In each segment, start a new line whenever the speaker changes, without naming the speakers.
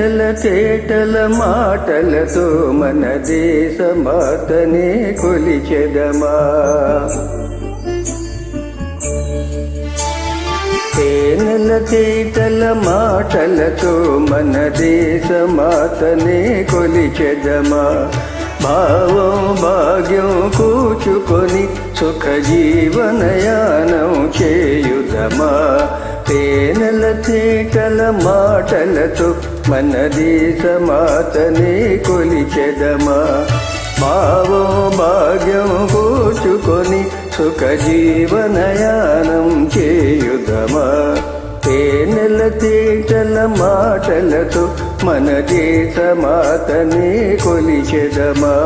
తేనెల తేటల మాటలతో మన దేశమాతనే కొలిచెదమా. తేనెల తేటల మాటలతో మన దేశమాతనే కొలిచెదమా. భావం భాగ్యం కూచుకొని సుఖ జీవనయానం చేయుదమా. తేనెల తేటల మాటలతో మన దేశమాతనే కొలిచెదమా. భావం భాగ్యం కూచుకొని సుఖ జీవనయానం చేయుదమా. తేనెల తేటల మాటలతో మన దేశమాతనే కొలిచెదమా.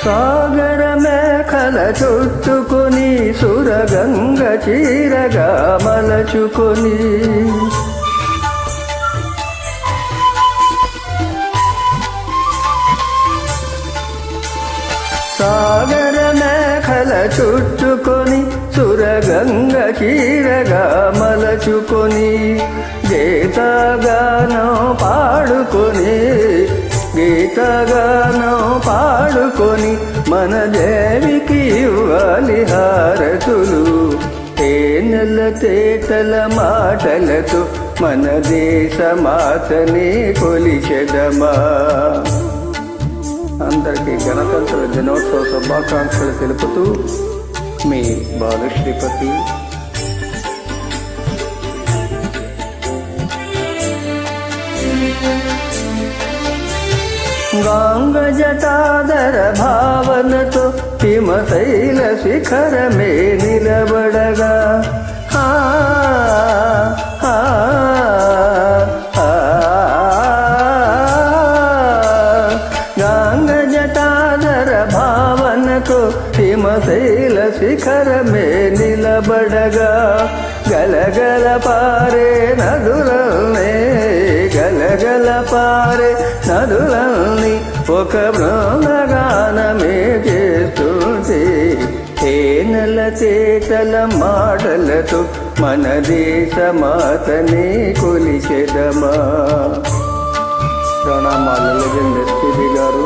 సాగర మేఖల చుట్టుకొని సురగంగ చీరగా మలచుకొని సాగర మేఖల చుట్టుకొని సురగంగ చీరగా మలచుకొని గీతగానం పాడుకొని గీతగానం పాడుకొని మన దేవికి ఇవ్వాలి హారతులు. తేనెల తేటల మాటలతో మన దేశమాతనే కొలిచెదమా. అందరికీ గణతంత్ర దినోత్సవ శుభాకాంక్షలు తెలుపుతూ మీ బాలశ్రీపతి. గాంగ జటాధర భావనతో హిమశైల శిఖరమే నిలబడగా గాంగ జటాధర భావనతో హిమశైల శిఖరమే నిలబడగా గలగల పారే నదులనే గలగల పారే నదులన్నీ ఒక బృందగానమే చేస్తుంటే తేనెల తేటల మాటలతో మన దేశమాతనే కొలిచెదమా. ప్రణామాలు లెజెండ్ ఎస్పీబీ గారు.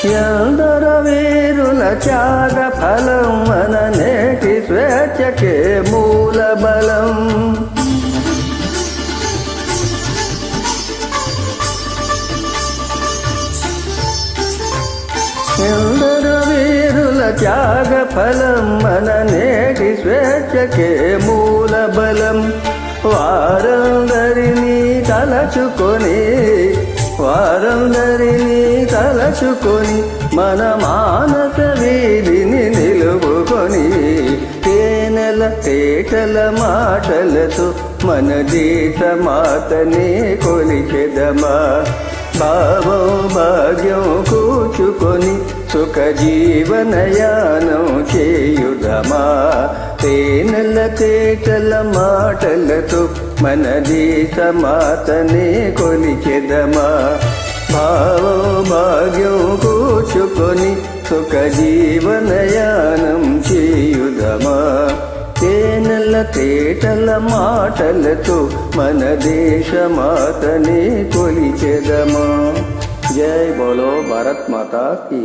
ఎందరో వీరుల త్యాగ ఫలం మన నేటి స్వేచ్ఛకే మూల బలం. ఎందరో వీరుల త్యాగ ఫలం మన నేటి స్వేచ్ఛకే మూల బలం. వారందరినీ తలచుకొని వారందరినీ తలచుకొని మన మానస వీధిని నిలుపుకొని తేనెల తేటల మాటలతో మన దేశమాతనే కొలిచెదమా. భావం భాగ్యం కూచుకొని సుఖ జీవనయానం చేయుదమా. తేనెల తేటల మాటలతో మన దేశమాతనే కొలిచెదమా. భావం భాగ్యం కూచుకొని సుఖ జీవనయానం చేయుదమా. తేనెల తేటల మాటలతో మన దేశమాతనే కొలిచెదమా. జై బోలో భారత్ మాతా కీ.